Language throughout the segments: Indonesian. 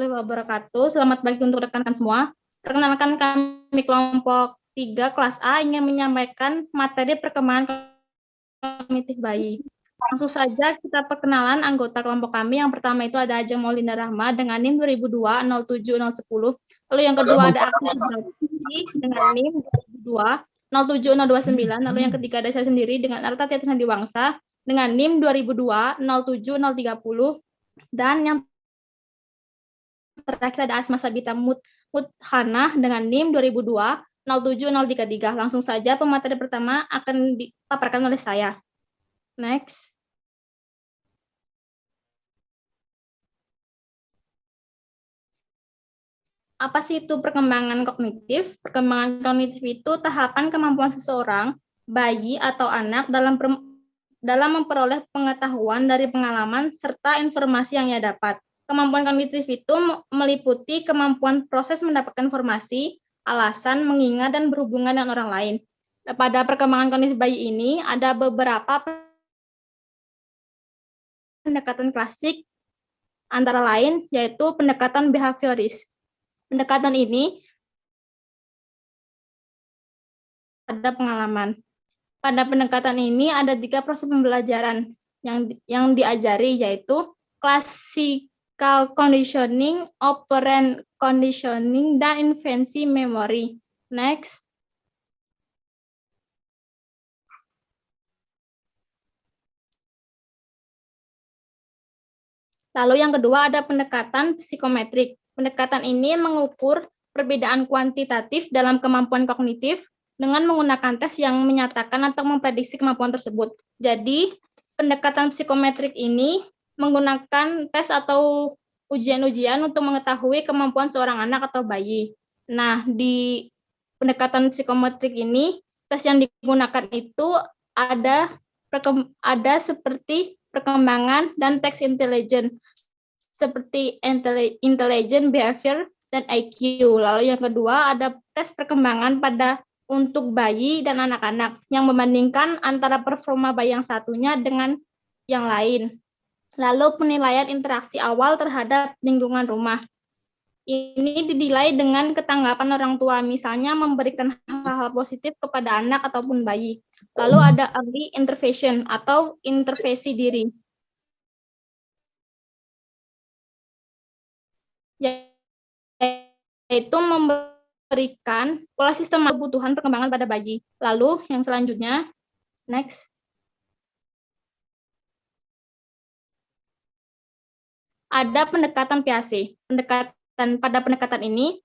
wabarakatuh. Selamat pagi untuk rekan-rekan semua. Perkenalkan kami kelompok 3 kelas A ingin menyampaikan materi perkembangan kognitif bayi. Langsung saja kita perkenalan anggota kelompok kami. Yang pertama itu ada Ajeng Maulina Rahma dengan NIM 2002 07010. Lalu yang kedua ada Aktif Ibrahim dengan NIM 2002 07029. Lalu yang ketiga ada saya sendiri dengan Arta Tiatusna Diwangsa dengan NIM 2002 07030. Dan yang terakhir ada Asma Sabita Muthanah dengan NIM 2002 07033. Langsung saja pemateri pertama akan dipaparkan oleh saya. Next. Apa sih itu perkembangan kognitif? Perkembangan kognitif itu tahapan kemampuan seseorang, bayi atau anak dalam memperoleh pengetahuan dari pengalaman serta informasi yang ia dapat. Kemampuan kognitif itu meliputi kemampuan proses mendapatkan informasi, alasan, mengingat, dan berhubungan dengan orang lain. Pada perkembangan kognitif bayi ini ada beberapa pendekatan klasik, antara lain yaitu pendekatan behavioris. Pendekatan ini ada pengalaman. Pada pendekatan ini ada 3 proses pembelajaran yang diajari, yaitu classical conditioning, operant conditioning, dan infancy memory. Next. Lalu yang kedua ada pendekatan psikometrik. Pendekatan ini mengukur perbedaan kuantitatif dalam kemampuan kognitif dengan menggunakan tes yang menyatakan atau memprediksi kemampuan tersebut. Jadi, pendekatan psikometrik ini menggunakan tes atau ujian-ujian untuk mengetahui kemampuan seorang anak atau bayi. Nah, di pendekatan psikometrik ini, tes yang digunakan itu ada seperti perkembangan dan teks intelijen, seperti intelligent behavior dan IQ. Lalu yang kedua ada tes perkembangan untuk bayi dan anak-anak yang membandingkan antara performa bayi yang satunya dengan yang lain. Lalu penilaian interaksi awal terhadap lingkungan rumah. Ini dinilai dengan ketanggapan orang tua, misalnya memberikan hal-hal positif kepada anak ataupun bayi. Lalu ada early intervention atau intervensi diri, yaitu memberikan pola sistem kebutuhan perkembangan pada bayi. Lalu yang selanjutnya, next. Ada pendekatan Piaget. Pada pendekatan ini,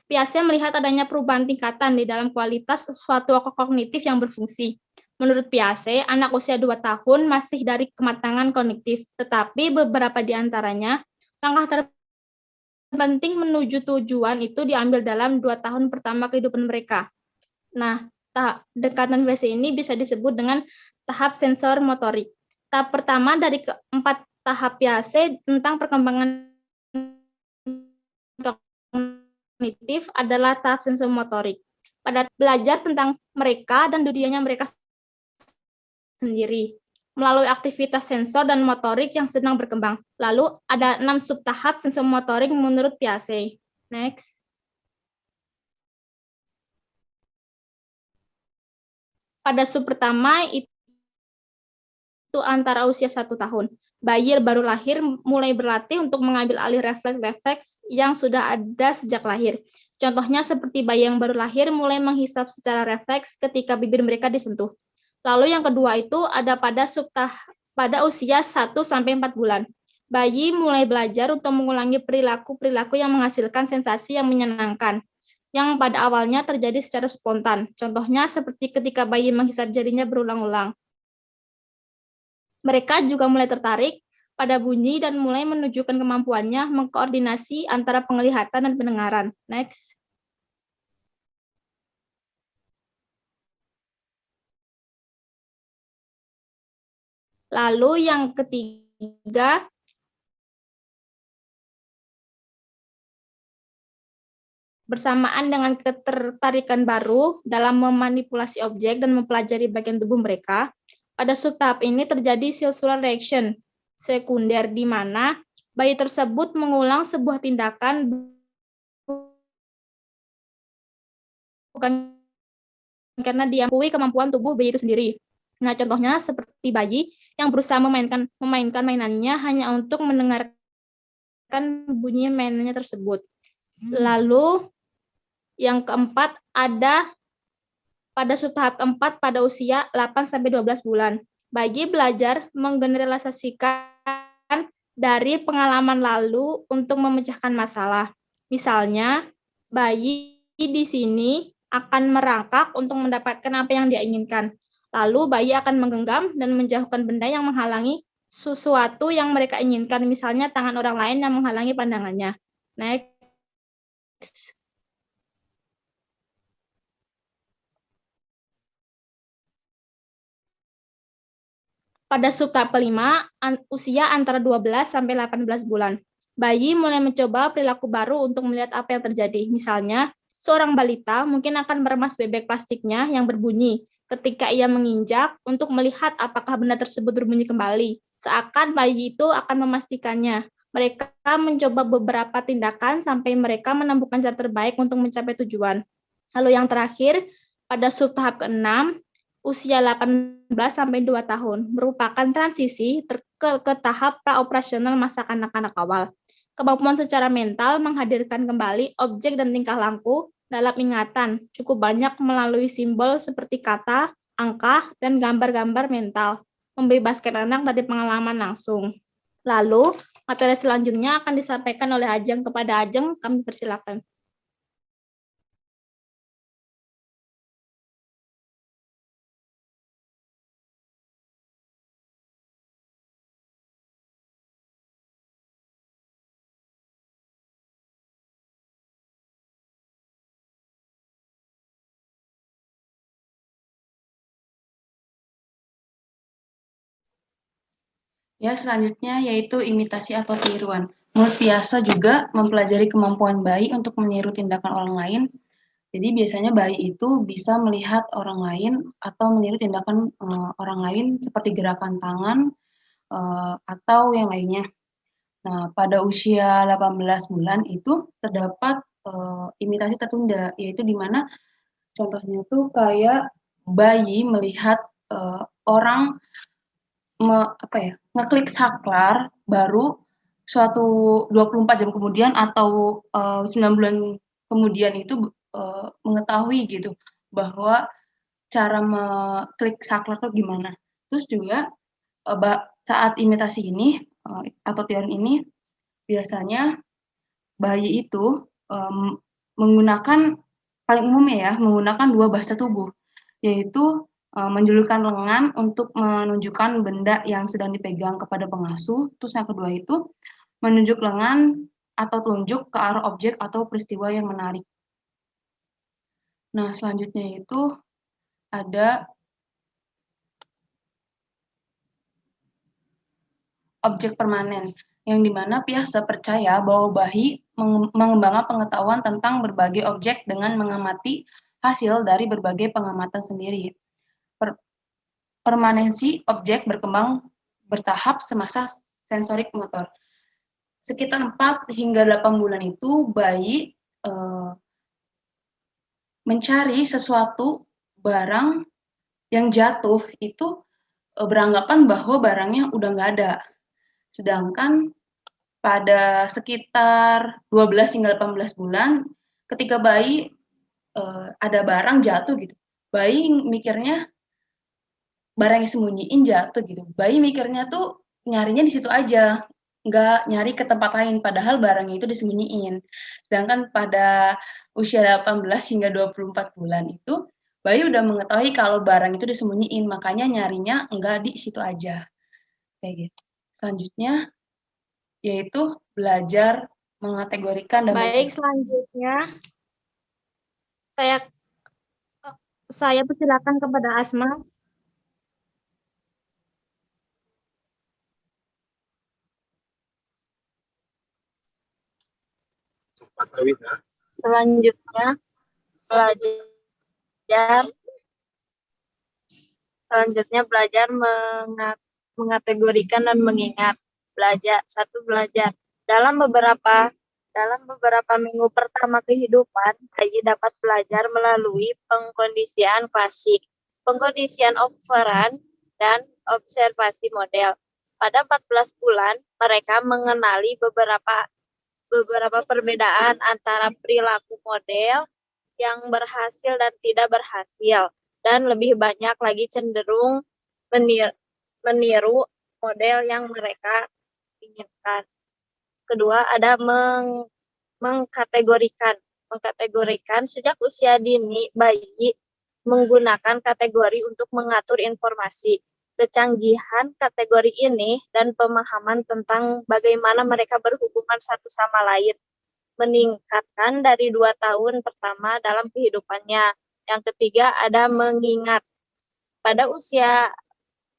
Piaget melihat adanya perubahan tingkatan di dalam kualitas suatu kognitif yang berfungsi. Menurut Piaget, anak usia 2 tahun masih dari kematangan kognitif, tetapi beberapa di antaranya langkah terpenting menuju tujuan itu diambil dalam 2 tahun pertama kehidupan mereka. Nah, pendekatan Piaget ini bisa disebut dengan tahap sensor motorik. Tahap pertama dari keempat tahap Piaget tentang perkembangan kognitif adalah tahap sensor motorik. Pada belajar tentang mereka dan dunianya mereka sendiri melalui aktivitas sensor dan motorik yang sedang berkembang. Lalu ada 6 subtahap sensor motorik menurut Piaget. Next. Pada sub pertama itu antara usia 1 tahun. Bayi baru lahir mulai berlatih untuk mengambil alih refleks-refleks yang sudah ada sejak lahir. Contohnya seperti bayi yang baru lahir mulai menghisap secara refleks ketika bibir mereka disentuh. Lalu yang kedua itu ada pada usia 1-4 bulan. Bayi mulai belajar untuk mengulangi perilaku-perilaku yang menghasilkan sensasi yang menyenangkan, yang pada awalnya terjadi secara spontan. Contohnya seperti ketika bayi menghisap jarinya berulang-ulang. Mereka juga mulai tertarik pada bunyi dan mulai menunjukkan kemampuannya mengkoordinasi antara penglihatan dan pendengaran. Next. Lalu yang ketiga, bersamaan dengan ketertarikan baru dalam memanipulasi objek dan mempelajari bagian tubuh mereka, pada sub tahap ini terjadi cellular reaction sekunder di mana bayi tersebut mengulang sebuah tindakan bukan karena dia mengakui kemampuan tubuh bayi itu sendiri. Nah, contohnya seperti bayi yang berusaha memainkan mainannya hanya untuk mendengarkan bunyi mainannya tersebut. Lalu yang keempat ada pada tahap keempat pada usia 8-12 bulan. Bayi belajar menggeneralisasikan dari pengalaman lalu untuk memecahkan masalah. Misalnya, bayi di sini akan merangkak untuk mendapatkan apa yang dia inginkan. Lalu bayi akan menggenggam dan menjauhkan benda yang menghalangi sesuatu yang mereka inginkan, misalnya tangan orang lain yang menghalangi pandangannya. Next. Pada tahap kelima, usia antara 12 sampai 18 bulan. Bayi mulai mencoba perilaku baru untuk melihat apa yang terjadi. Misalnya, seorang balita mungkin akan meremas bebek plastiknya yang berbunyi ketika ia menginjak untuk melihat apakah benda tersebut berbunyi kembali. Seakan bayi itu akan memastikannya. Mereka mencoba beberapa tindakan sampai mereka menemukan cara terbaik untuk mencapai tujuan. Lalu yang terakhir, pada tahap ke-6, usia 18 sampai 2 tahun, merupakan transisi ke tahap praoperasional masa kanak-kanak awal. Kemampuan secara mental menghadirkan kembali objek dan tingkah laku dalam ingatan, cukup banyak melalui simbol seperti kata, angka, dan gambar-gambar mental, membebaskan anak dari pengalaman langsung. Lalu, materi selanjutnya akan disampaikan oleh Ajeng. Kepada Ajeng, kami persilakan. Ya, selanjutnya yaitu imitasi atau tiruan. Menurut Piasa juga mempelajari kemampuan bayi untuk meniru tindakan orang lain. Jadi biasanya bayi itu bisa melihat orang lain atau meniru tindakan orang lain seperti gerakan tangan atau yang lainnya. Nah, pada usia 18 bulan itu terdapat imitasi tertunda, yaitu di mana contohnya tuh kayak bayi melihat orang ngeklik saklar baru suatu 24 jam kemudian atau 9 bulan kemudian itu mengetahui gitu bahwa cara mengklik saklar itu gimana. Terus juga saat imitasi ini atau tiruan ini biasanya bayi itu menggunakan paling umumnya ya menggunakan dua bahasa tubuh, yaitu menjulurkan lengan untuk menunjukkan benda yang sedang dipegang kepada pengasuh. Terus yang kedua itu menunjuk lengan atau telunjuk ke arah objek atau peristiwa yang menarik. Nah, selanjutnya itu ada objek permanen, yang dimana Piasa percaya bahwa bayi mengembangkan pengetahuan tentang berbagai objek dengan mengamati hasil dari berbagai pengamatan sendiri. Permanensi objek berkembang bertahap semasa sensorik motor. Sekitar 4 hingga 8 bulan itu bayi mencari sesuatu barang yang jatuh itu beranggapan bahwa barangnya udah nggak ada. Sedangkan pada sekitar 12 hingga 18 bulan ketika bayi ada barang jatuh gitu, bayi mikirnya barang yang disembunyiin jatuh gitu. Bayi mikirnya tuh nyarinya di situ aja, nggak nyari ke tempat lain, padahal barangnya itu disembunyiin. Sedangkan pada usia 18 hingga 24 bulan itu, bayi udah mengetahui kalau barang itu disembunyiin, makanya nyarinya nggak di situ aja. Kayak gitu. Selanjutnya, yaitu belajar mengategorikan dan Baik, selanjutnya saya persilakan kepada Asma. Selanjutnya belajar mengategorikan dan mengingat. Belajar Dalam beberapa minggu pertama kehidupan, bayi dapat belajar melalui pengkondisian klasik, pengkondisian operan, dan observasi model. Pada 14 bulan, mereka mengenali beberapa perbedaan antara perilaku model yang berhasil dan tidak berhasil, dan lebih banyak lagi cenderung meniru model yang mereka inginkan. Kedua, ada mengkategorikan. Mengkategorikan sejak usia dini, bayi menggunakan kategori untuk mengatur informasi. Kecanggihan kategori ini dan pemahaman tentang bagaimana mereka berhubungan satu sama lain meningkatkan dari 2 tahun pertama dalam kehidupannya. Yang ketiga ada mengingat. Pada usia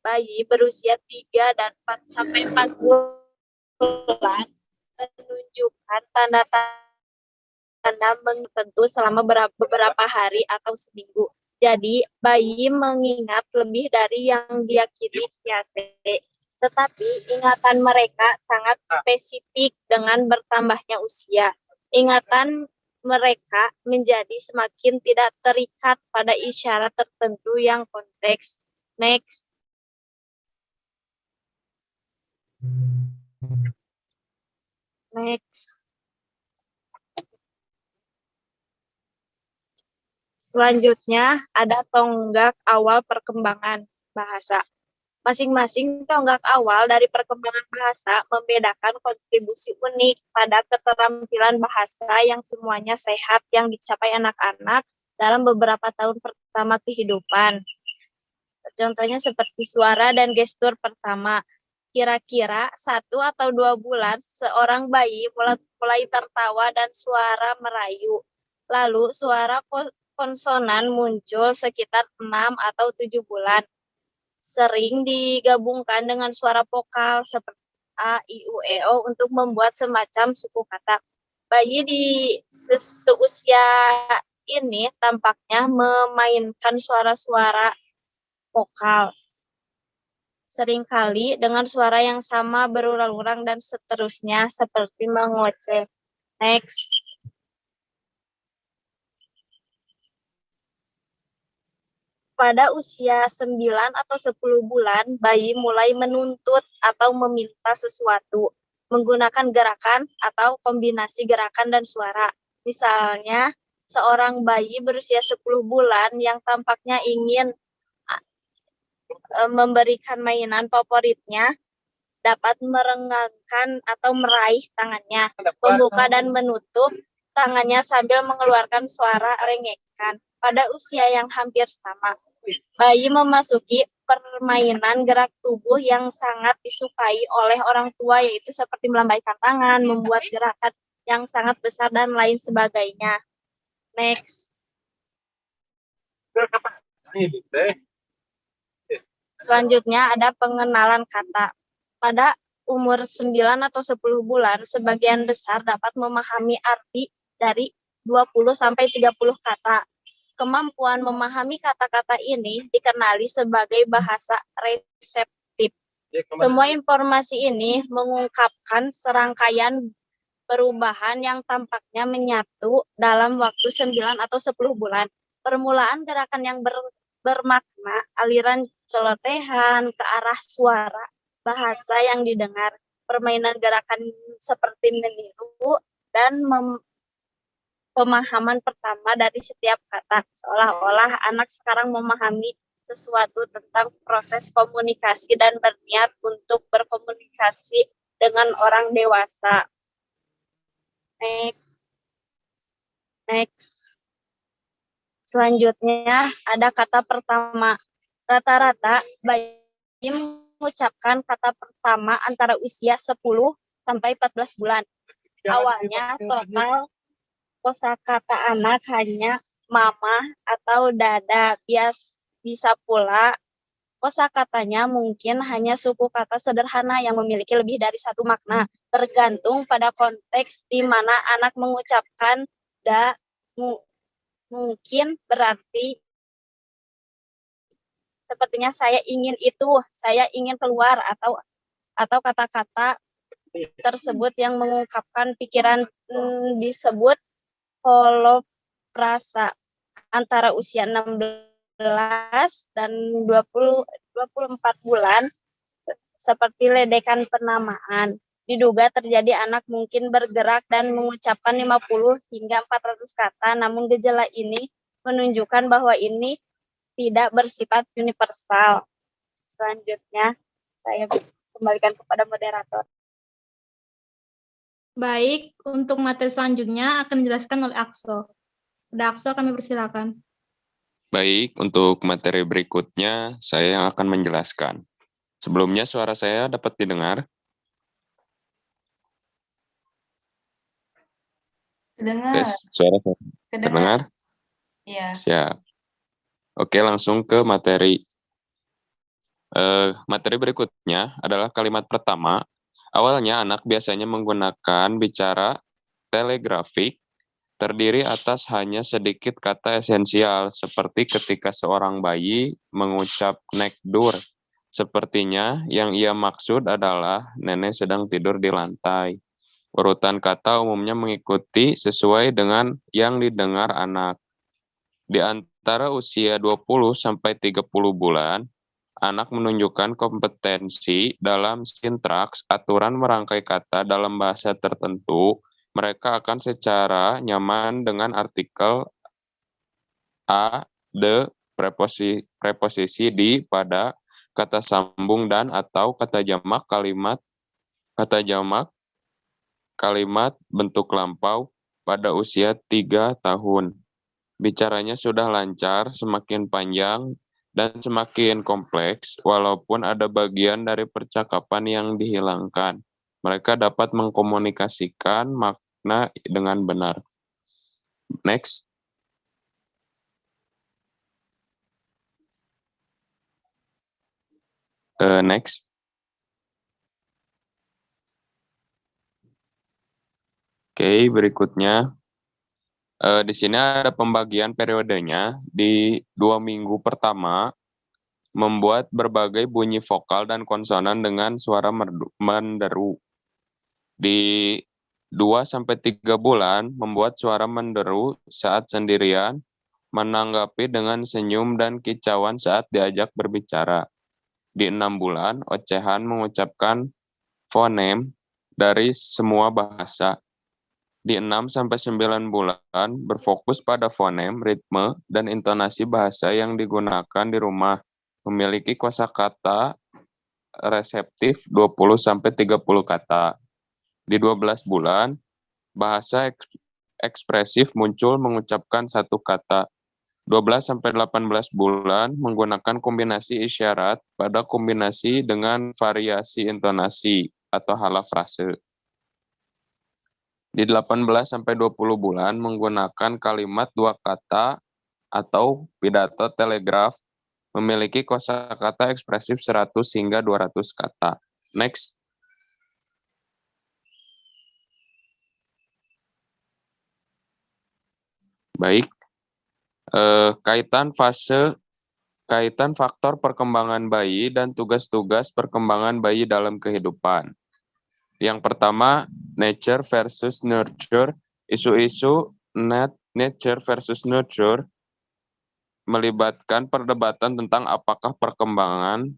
bayi berusia 3 dan 4 sampai 4 bulan menunjukkan tanda-tanda tertentu selama beberapa hari atau seminggu. Jadi, bayi mengingat lebih dari yang diyakini biasa. Tetapi ingatan mereka sangat spesifik dengan bertambahnya usia. Ingatan mereka menjadi semakin tidak terikat pada isyarat tertentu yang konteks. Next. Selanjutnya ada tonggak awal perkembangan bahasa. Masing-masing tonggak awal dari perkembangan bahasa membedakan kontribusi unik pada keterampilan bahasa yang semuanya sehat yang dicapai anak-anak dalam beberapa tahun pertama kehidupan. Contohnya seperti suara dan gestur pertama. Kira-kira 1 atau 2 bulan seorang bayi mulai tertawa dan suara merayu. Lalu suara konsonan muncul sekitar 6 atau 7 bulan. Sering digabungkan dengan suara vokal seperti A, I, U, E, O untuk membuat semacam suku kata. Bayi di seusia ini tampaknya memainkan suara-suara vokal. Seringkali dengan suara yang sama berulang-ulang dan seterusnya seperti mengoceh. Next. Pada usia 9 atau 10 bulan, bayi mulai menuntut atau meminta sesuatu menggunakan gerakan atau kombinasi gerakan dan suara. Misalnya, seorang bayi berusia 10 bulan yang tampaknya ingin memberikan mainan favoritnya dapat merengangkan atau meraih tangannya, membuka dan menutup tangannya sambil mengeluarkan suara rengekan. Pada usia yang hampir sama, bayi memasuki permainan gerak tubuh yang sangat disukai oleh orang tua, yaitu seperti melambaikan tangan, membuat gerakan yang sangat besar, dan lain sebagainya. Next. Selanjutnya ada pengenalan kata. Pada umur 9 atau 10 bulan, sebagian besar dapat memahami arti dari 20-30 kata. Kemampuan memahami kata-kata ini dikenali sebagai bahasa reseptif. Semua informasi ini mengungkapkan serangkaian perubahan yang tampaknya menyatu dalam waktu 9 atau 10 bulan. Permulaan gerakan yang bermakna, aliran celotehan ke arah suara, bahasa yang didengar, permainan gerakan seperti meniru, dan pemahaman pertama dari setiap kata, seolah-olah anak sekarang memahami sesuatu tentang proses komunikasi dan berniat untuk berkomunikasi dengan orang dewasa. Next. Selanjutnya ada kata pertama. Rata-rata bayi mengucapkan kata pertama antara usia 10 sampai 14 bulan. Awalnya total kosakata anak hanya mama atau dada. Bisa pula kosakatanya mungkin hanya suku kata sederhana yang memiliki lebih dari satu makna, tergantung pada konteks di mana anak mengucapkan da. Mungkin berarti sepertinya saya ingin itu, saya ingin keluar, atau kata-kata tersebut yang mengungkapkan pikiran disebut holoprasa antara usia 16 dan 24 bulan seperti ledekan penamaan. Diduga terjadi anak mungkin bergerak dan mengucapkan 50 hingga 400 kata, namun gejala ini menunjukkan bahwa ini tidak bersifat universal. Selanjutnya, saya kembalikan kepada moderator. Baik, untuk materi selanjutnya akan dijelaskan oleh Akso. Pada Akso, kami persilakan. Baik, untuk materi berikutnya saya yang akan menjelaskan. Sebelumnya suara saya dapat didengar? Kedengar. Tes, suara saya terdengar? Iya. Siap. Oke, langsung ke materi. Materi berikutnya adalah kalimat pertama. Awalnya anak biasanya menggunakan bicara telegrafik terdiri atas hanya sedikit kata esensial, seperti ketika seorang bayi mengucap nek dur. Sepertinya yang ia maksud adalah nenek sedang tidur di lantai. Urutan kata umumnya mengikuti sesuai dengan yang didengar anak. Di antara usia 20 sampai 30 bulan, anak menunjukkan kompetensi dalam sintaks, aturan merangkai kata dalam bahasa tertentu. Mereka akan secara nyaman dengan artikel a, de, preposisi di, pada, kata sambung dan atau kata jamak kalimat bentuk lampau pada usia 3 tahun. Bicaranya sudah lancar, semakin panjang, dan semakin kompleks, walaupun ada bagian dari percakapan yang dihilangkan. Mereka dapat mengkomunikasikan makna dengan benar. Next. Next. Oke, berikutnya. Di sini ada pembagian periodenya. Di 2 minggu pertama, membuat berbagai bunyi vokal dan konsonan dengan suara menderu. Di 2-3 bulan, membuat suara menderu saat sendirian, menanggapi dengan senyum dan kicauan saat diajak berbicara. Di 6 bulan, ocehan mengucapkan fonem dari semua bahasa. Di 6-9 bulan, berfokus pada fonem, ritme, dan intonasi bahasa yang digunakan di rumah. Memiliki kosakata reseptif 20-30 kata. Di 12 bulan, bahasa ekspresif muncul mengucapkan 1 kata. 12-18 bulan menggunakan kombinasi isyarat pada kombinasi dengan variasi intonasi atau hala frase. Di 18-20 bulan menggunakan kalimat 2 kata atau pidato telegraf, memiliki kosakata ekspresif 100 hingga 200 kata. Next. Baik. Kaitan faktor perkembangan bayi dan tugas-tugas perkembangan bayi dalam kehidupan. Yang pertama, nature versus nurture. Isu-isu nature versus nurture melibatkan perdebatan tentang apakah perkembangan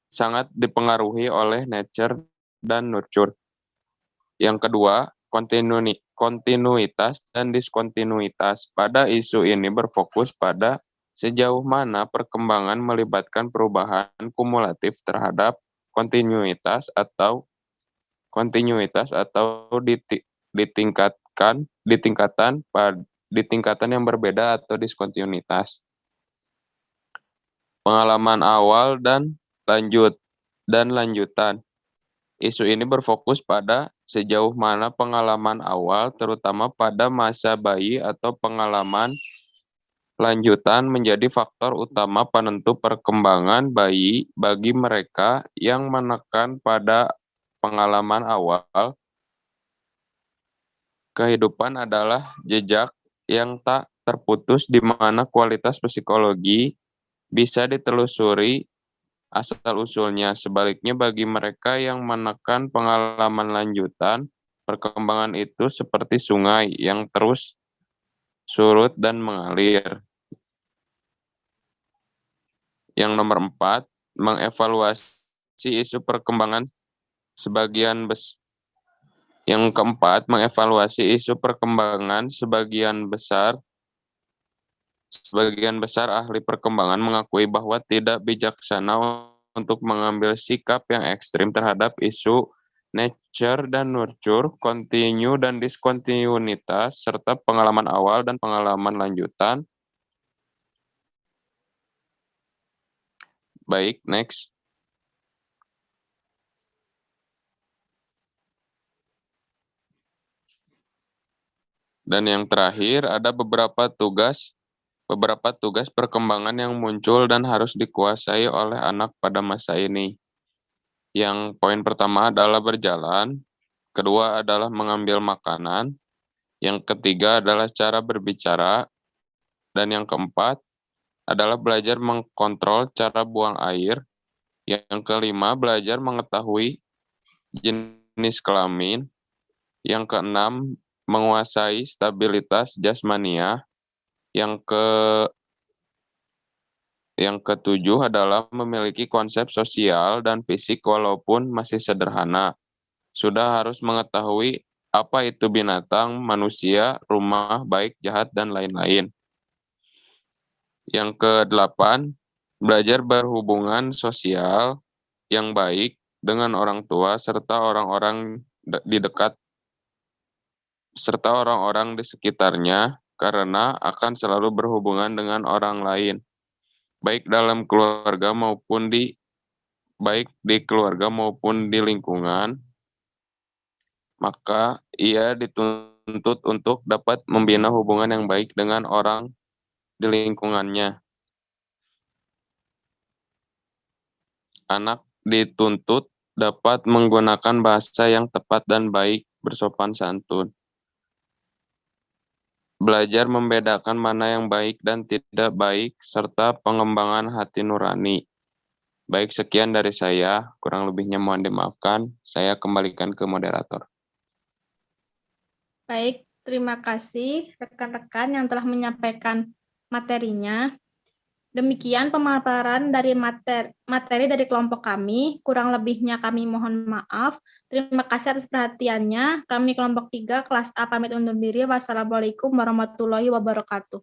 sangat dipengaruhi oleh nature dan nurture. Yang kedua, kontinuitas dan diskontinuitas. Pada isu ini berfokus pada sejauh mana perkembangan melibatkan perubahan kumulatif terhadap kontinuitas atau di tingkatan yang berbeda atau diskontinuitas. Pengalaman awal dan lanjutan. Isu ini berfokus pada sejauh mana pengalaman awal, terutama pada masa bayi atau pengalaman lanjutan menjadi faktor utama penentu perkembangan bayi bagi mereka yang menekan pada pengalaman awal. Kehidupan adalah jejak yang tak terputus di mana kualitas psikologi bisa ditelusuri asal-usulnya. Sebaliknya, bagi mereka yang menekan pengalaman lanjutan, perkembangan itu seperti sungai yang terus surut dan mengalir. Yang nomor 4, mengevaluasi isu perkembangan sebagian besar. Yang keempat, mengevaluasi isu perkembangan sebagian besar ahli perkembangan mengakui bahwa tidak bijaksana untuk mengambil sikap yang ekstrim terhadap isu nature dan nurture, continue dan diskontinuitas, serta pengalaman awal dan pengalaman lanjutan. Baik, next. Dan yang terakhir, ada beberapa tugas perkembangan yang muncul dan harus dikuasai oleh anak pada masa ini. Yang poin pertama adalah berjalan, kedua adalah mengambil makanan, yang ketiga adalah cara berbicara, dan yang keempat adalah belajar mengkontrol cara buang air, yang kelima belajar mengetahui jenis kelamin, yang keenam menguasai stabilitas jasmania, yang ketujuh adalah memiliki konsep sosial dan fisik walaupun masih sederhana. Sudah harus mengetahui apa itu binatang, manusia, rumah, baik, jahat, dan lain-lain. Yang ke-8, belajar berhubungan sosial yang baik dengan orang tua serta orang-orang di sekitarnya, karena akan selalu berhubungan dengan orang lain, baik di keluarga maupun di lingkungan. Maka ia dituntut untuk dapat membina hubungan yang baik dengan orang di lingkungannya. Anak dituntut dapat menggunakan bahasa yang tepat dan baik, bersopan santun. Belajar membedakan mana yang baik dan tidak baik, serta pengembangan hati nurani. Baik, sekian dari saya. Kurang lebihnya mohon dimaafkan. Saya kembalikan ke moderator. Baik, terima kasih rekan-rekan yang telah menyampaikan materinya. Demikian pemaparan dari materi dari kelompok kami. Kurang lebihnya kami mohon maaf. Terima kasih atas perhatiannya. Kami kelompok 3 kelas A pamit undur diri. Wassalamualaikum warahmatullahi wabarakatuh.